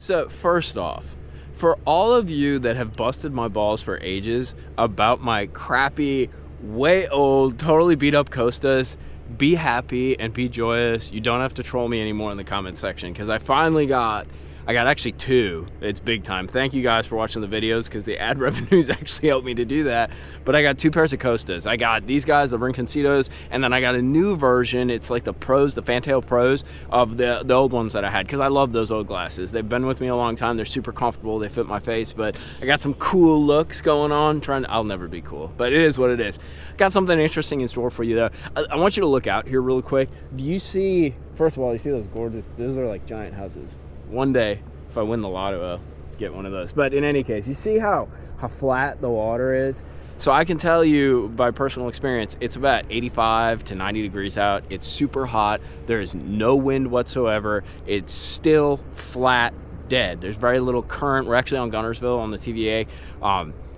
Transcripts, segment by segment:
So first off, for all of you that have busted my balls for ages about my crappy, way old, totally beat up Costas, be happy and be joyous. You don't have to troll me anymore in the comment section, because I finally got actually 2. It's big time. Thank you guys for watching the videos, because the ad revenues actually helped me to do that. But I got 2 pairs of Costas. I got these guys, the Rinconcitos, and then I got a new version. It's like the Pros, the Fantail Pros of the old ones that I had, because I love those old glasses. They've been with me a long time. They're super comfortable. They fit my face, but I got some cool looks going on. I'll never be cool, but it is what it is. Got something interesting in store for you though. I want you to look out here real quick. Do you see, first of all, you see those gorgeous, those are like giant houses. One day, if I win the lotto, I'll get one of those. But in any case, you see how flat the water is? So I can tell you by personal experience, it's about 85 to 90 degrees out. It's super hot. There is no wind whatsoever. It's still flat, dead. There's very little current. We're actually on Gunnersville on the TVA.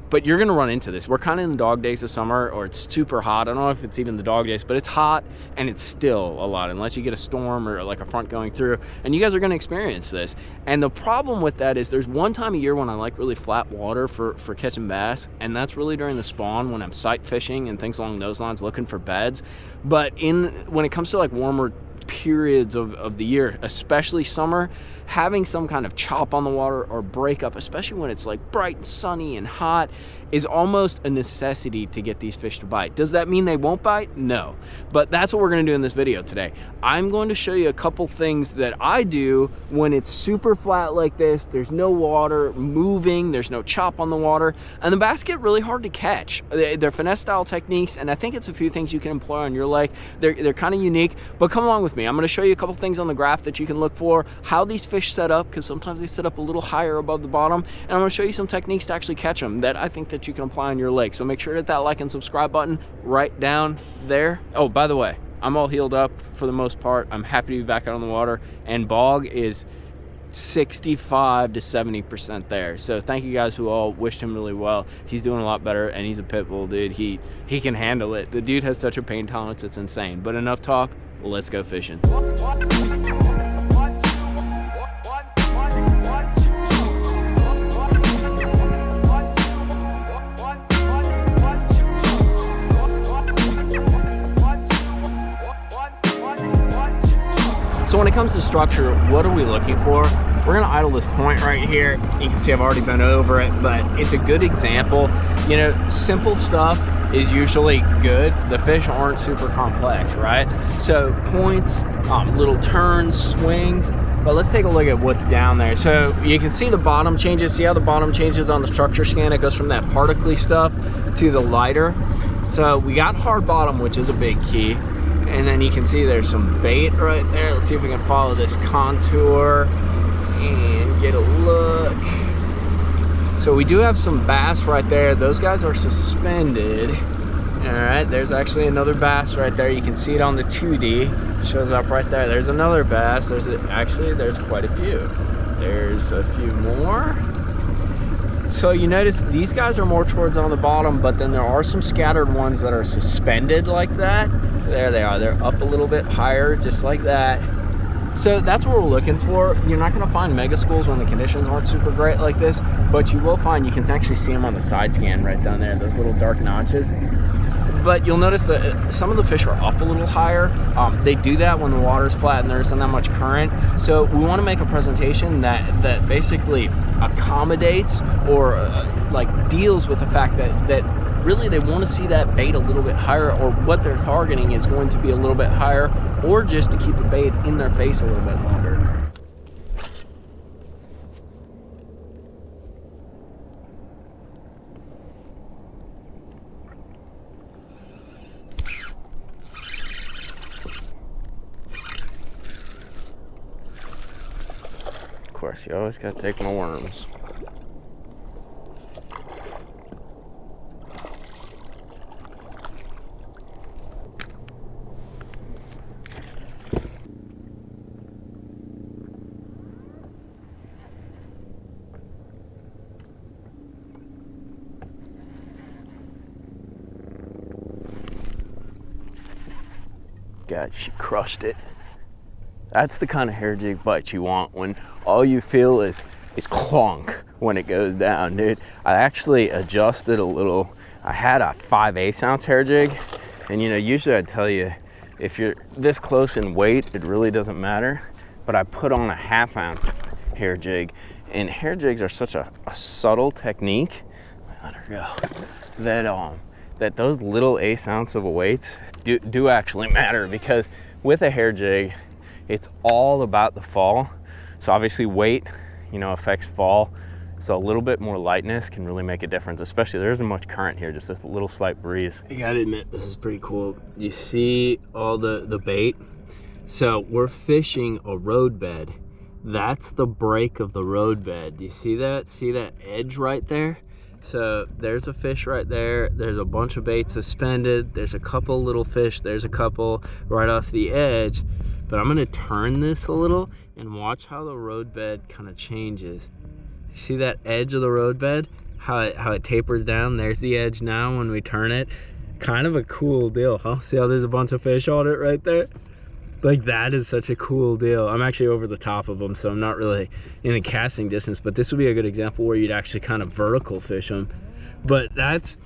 But you're gonna run into this. We're kind of in the dog days of summer, or it's super hot. I don't know if it's even the dog days, but it's hot and it's still a lot, unless you get a storm or like a front going through, and you guys are gonna experience this. And the problem with that is there's one time a year when I like really flat water for catching bass, and that's really during the spawn when I'm sight fishing and things along those lines, looking for beds. But when it comes to like warmer periods of the year, especially summer, having some kind of chop on the water or breakup, especially when it's like bright and sunny and hot, is almost a necessity to get these fish to bite. Does that mean they won't bite? No. But that's what we're gonna do in this video today. I'm going to show you a couple things that I do when it's super flat like this, there's no water moving, there's no chop on the water, and the bass get really hard to catch. They're finesse style techniques, and I think it's a few things you can employ on your lake. They're kind of unique, but come along with me. I'm gonna show you a couple things on the graph that you can look for, how these fish set up, because sometimes they set up a little higher above the bottom, and I'm gonna show you some techniques to actually catch them that I think that you can apply on your lake. So make sure to hit that like and subscribe button right down there. Oh, by the way, I'm all healed up for the most part. I'm happy to be back out on the water, and bog is 65 to 70% there. So thank you guys who all wished him really well. He's doing a lot better, and he's a pit bull, dude. He can handle it. The dude has such a pain tolerance, it's insane. But enough talk, let's go fishing. So when it comes to structure, what are we looking for? We're gonna idle this point right here. You can see I've already been over it, but it's a good example. You know, simple stuff is usually good. The fish aren't super complex, right? So points, little turns, swings, but let's take a look at what's down there. So you can see the bottom changes. See how the bottom changes on the structure scan? It goes from that particly stuff to the lighter. So we got hard bottom, which is a big key. And then you can see there's some bait right there. Let's see if we can follow this contour and get a look. So we do have some bass right there. Those guys are suspended. All right, there's actually another bass right there. You can see it on the 2D. Shows up right there. There's another bass. There's quite a few. There's a few more. So you notice these guys are more towards on the bottom, but then there are some scattered ones that are suspended like that. There they are. They're up a little bit higher, just like that. So that's what we're looking for. You're not going to find mega schools when the conditions aren't super great like this, but you will find, you can actually see them on the side scan right down there, those little dark notches. But you'll notice that some of the fish are up a little higher. They do that when the water's flat and there isn't that much current. So we want to make a presentation that basically accommodates or like deals with the fact that really they want to see that bait a little bit higher, or what they're targeting is going to be a little bit higher, or just to keep the bait in their face a little bit longer. Of course, you always gotta take my worms. God, she crushed it. That's the kind of hair jig bite you want, when all you feel is is clonk when it goes down, dude. I actually adjusted a little. I had a 5/8 ounce hair jig, and you know, usually I'd tell you if you're this close in weight, it really doesn't matter, but I put on a 1/2 ounce hair jig, and hair jigs are such a subtle technique, let her go, that those little 1/8 ounce of weights do actually matter, because with a hair jig, it's all about the fall. So obviously weight, you know, affects fall. So a little bit more lightness can really make a difference, especially there isn't much current here, just a little slight breeze. I gotta admit, this is pretty cool. You see all the bait? So we're fishing a road bed. That's the break of the road bed. Do you see that? See that edge right there? So there's a fish right there. There's a bunch of bait suspended. There's a couple little fish. There's a couple right off the edge. But I'm gonna turn this a little and watch how the road bed kind of changes. You see that edge of the road bed? How it tapers down? There's the edge now when we turn it. Kind of a cool deal, huh? See how there's a bunch of fish on it right there? Like, that is such a cool deal. I'm actually over the top of them, so I'm not really in a casting distance, but this would be a good example where you'd actually kind of vertical fish them. But that's,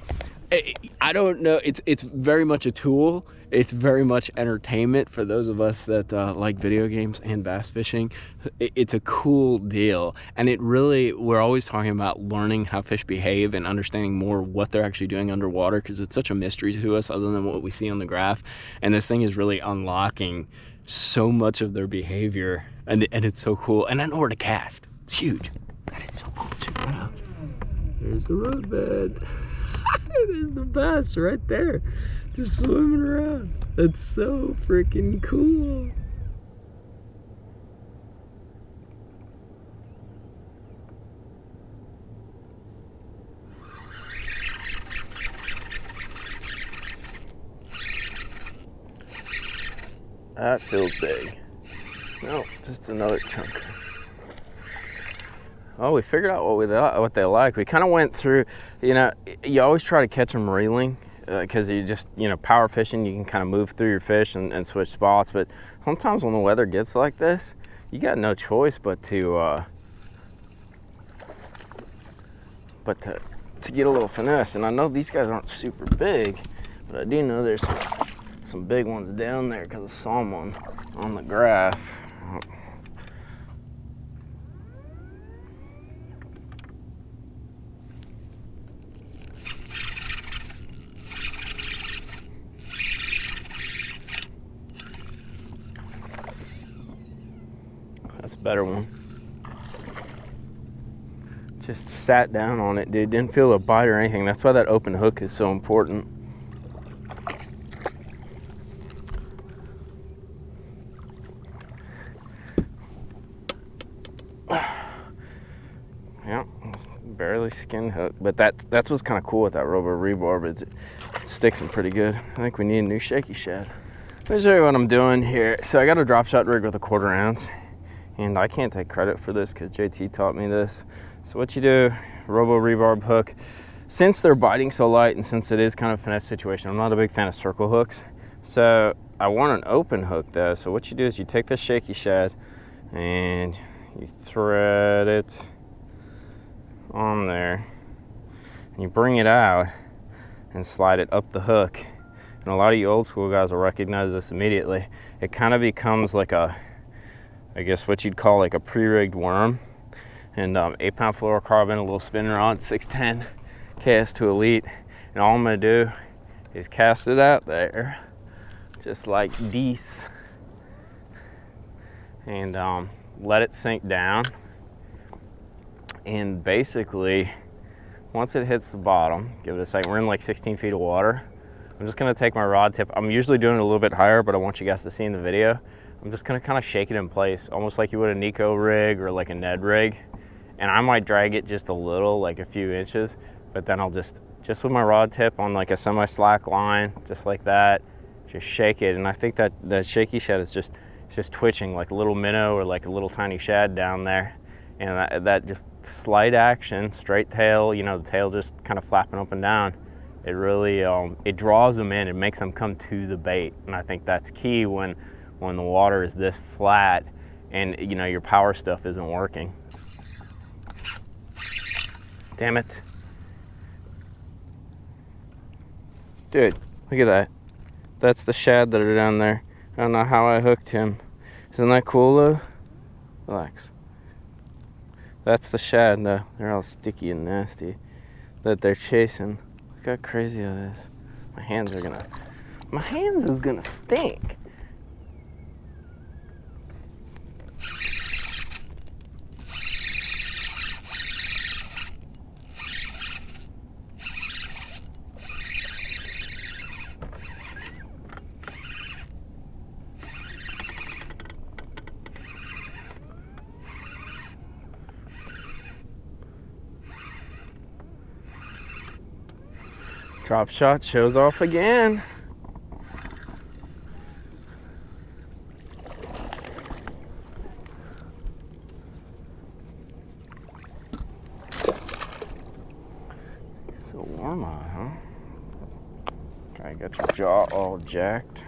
I don't know, it's very much a tool. It's very much entertainment for those of us that like video games and bass fishing. It's a cool deal, and it really, we're always talking about learning how fish behave and understanding more what they're actually doing underwater, because it's such a mystery to us other than what we see on the graph. And this thing is really unlocking so much of their behavior, and it's so cool. And I know where to cast. It's huge. That is so cool. Check that out. There's the road bed. There's the bass right there, just swimming around. That's so freaking cool. That feels big. No, just another chunker. Oh, we figured out what they like. We kind of went through, you know, you always try to catch them reeling, because you just, you know, power fishing, you can kind of move through your fish and switch spots. But sometimes when the weather gets like this, you got no choice but to get a little finesse. And I know these guys aren't super big, but I do know there's some big ones down there because I saw them on the graph. That's a better one. Just sat down on it, dude. Didn't feel a bite or anything. That's why that open hook is so important. Yeah, barely skin hook, but that's what's kind of cool with that robo rebarb. It sticks them pretty good. I think we need a new shaky shad. Let me show you what I'm doing here. So I got a drop shot rig with a 1/4 ounce, and I can't take credit for this because JT taught me this. So what you do, robo rebarb hook. Since they're biting so light, and since it is kind of a finesse situation, I'm not a big fan of circle hooks. So I want an open hook though. So what you do is you take this shaky shad and you thread it on there, and you bring it out and slide it up the hook. And a lot of you old school guys will recognize this immediately. It kind of becomes like a, I guess what you'd call like a pre-rigged worm. And 8-pound fluorocarbon, a little spinner rod, 610 KS2 Elite. And all I'm gonna do is cast it out there, just like this, and let it sink down. And basically, once it hits the bottom, give it a second. We're in like 16 feet of water. I'm just gonna take my rod tip. I'm usually doing it a little bit higher, but I want you guys to see in the video. I'm just gonna kind of shake it in place, almost like you would a Neko rig or like a Ned rig. And I might drag it just a little, like a few inches, but then I'll just with my rod tip on like a semi-slack line, just like that, just shake it. And I think that the shaky shad is just twitching like a little minnow or like a little tiny shad down there. And that just slight action, straight tail, you know, the tail just kind of flapping up and down. It really, it draws them in, it makes them come to the bait. And I think that's key when the water is this flat and, you know, your power stuff isn't working. Damn it. Dude, look at that. That's the shad that are down there. I don't know how I hooked him. Isn't that cool though? Relax. That's the shad though. They're all sticky and nasty that they're chasing. Look how crazy that is. My hands is gonna stink. Drop shot shows off again. So warm out, huh? Try to get your jaw all jacked.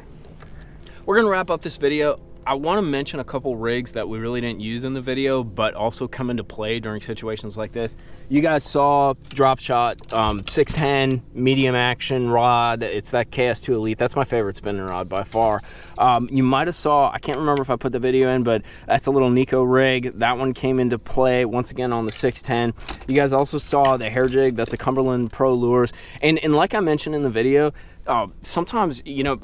We're gonna wrap up this video. I want to mention a couple rigs that we really didn't use in the video, but also come into play during situations like this. You guys saw drop shot, 610 medium action rod. It's that KS2 Elite. That's my favorite spinning rod by far. You might have saw, I can't remember if I put the video in, but that's a little Neko Rig. That one came into play once again on the 610. You guys also saw the hair jig. That's a Cumberland Pro Lures. And like I mentioned in the video, sometimes, you know,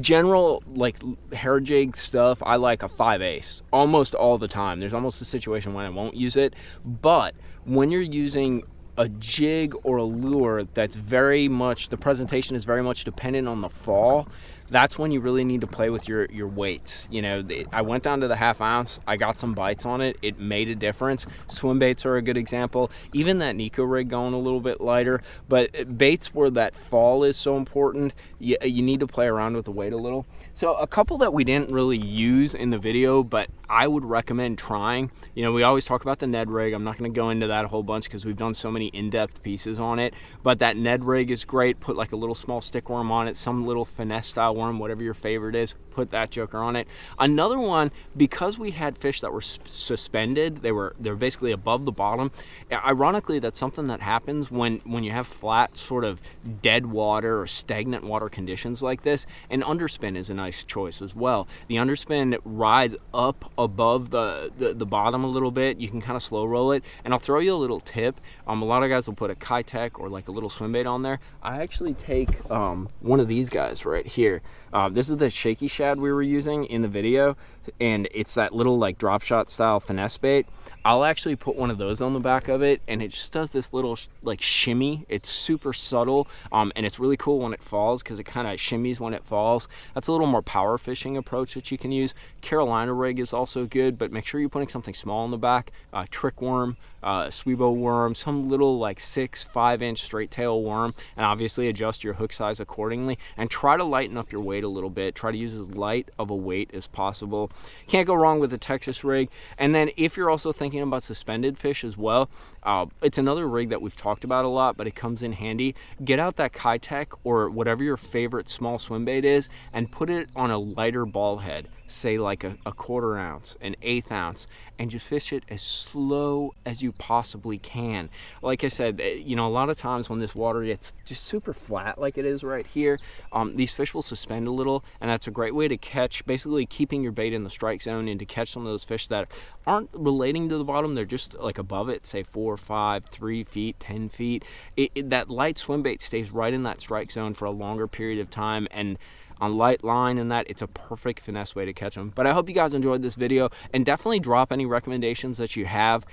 general like hair jig stuff, I like a 5/8 almost all the time. There's almost a situation when I won't use it, but when you're using a jig or a lure that's very much, the presentation is very much dependent on the fall, that's when you really need to play with your weights. You know, I went down to the 1/2 ounce. I got some bites on it. It made a difference. Swim baits are a good example. Even that Neko Rig going a little bit lighter. But baits where that fall is so important, you need to play around with the weight a little. So a couple that we didn't really use in the video, but I would recommend trying. You know, we always talk about the Ned Rig. I'm not going to go into that a whole bunch because we've done so many in-depth pieces on it. But that Ned Rig is great. Put like a little small stick worm on it, some little finesse style worm, whatever your favorite is, put that joker on it. Another one, because we had fish that were suspended, they're basically above the bottom. Ironically, that's something that happens when you have flat, sort of dead water or stagnant water conditions like this. And underspin is a nice choice as well. The underspin rides up above the bottom a little bit. You can kind of slow roll it. And I'll throw you a little tip. A lot of guys will put a Kitech or like a little swim bait on there. I actually take one of these guys right here. This is the shaky shad we were using in the video, and it's that little like drop shot style finesse bait. I'll actually put one of those on the back of it, and it just does this little like shimmy. It's super subtle, and it's really cool when it falls because it kind of shimmies when it falls. That's a little more power fishing approach that you can use. Carolina rig is also good, but make sure you're putting something small on the back. Trick worm, Sweebo worm, some little like 6-5 inch straight tail worm, and obviously adjust your hook size accordingly, and try to lighten up your weight a little bit. Try to use as light of a weight as possible. Can't go wrong with a Texas rig. And then if you're also thinking about suspended fish as well, it's another rig that we've talked about a lot, but it comes in handy. Get out that Kitech or whatever your favorite small swim bait is and put it on a lighter ball head, say like a 1/4 ounce, an 1/8 ounce, and just fish it as slow as you possibly can. Like I said, you know, a lot of times when this water gets just super flat like it is right here, these fish will suspend a little, and that's a great way to catch, basically keeping your bait in the strike zone and to catch some of those fish that aren't relating to the bottom. They're just like above it, say 4, 5, 3 feet, 10 feet. That light swim bait stays right in that strike zone for a longer period of time, and on light line and that, it's a perfect finesse way to catch them. But I hope you guys enjoyed this video, and definitely drop any recommendations that you have,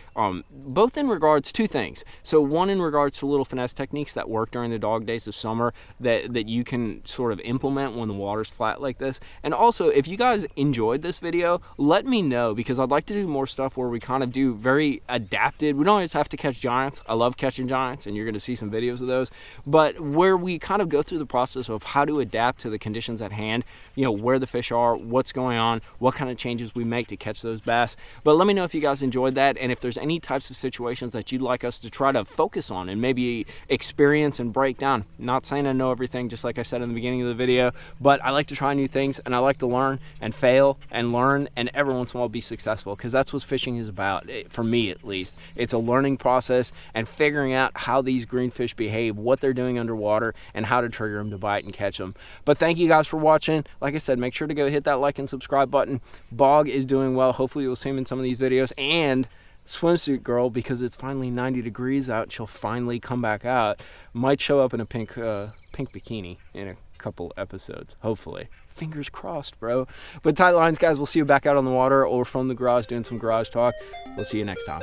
both in regards to things. So one, in regards to little finesse techniques that work during the dog days of summer that you can sort of implement when the water's flat like this. And also, if you guys enjoyed this video, let me know, because I'd like to do more stuff where we kind of do very adapted. We don't always have to catch giants. I love catching giants, and you're going to see some videos of those, but where we kind of go through the process of how to adapt to the conditions situations at hand, you know, where the fish are, what's going on, what kind of changes we make to catch those bass. But let me know if you guys enjoyed that, and if there's any types of situations that you'd like us to try to focus on and maybe experience and break down. Not saying I know everything, just like I said in the beginning of the video, but I like to try new things, and I like to learn and fail and learn, and every once in a while be successful, because that's what fishing is about, for me at least. It's a learning process and figuring out how these greenfish behave, what they're doing underwater, and how to trigger them to bite and catch them. But thank you guys for watching. Like I said, make sure to go hit that like and subscribe button. Bog is doing well. Hopefully you'll see him in some of these videos. And swimsuit girl, because it's finally 90 degrees out, she'll finally come back out, might show up in a pink bikini in a couple episodes, hopefully. Fingers crossed, bro. But tight lines, guys. We'll see you back out on the water or from the garage doing some garage talk. We'll see you next time.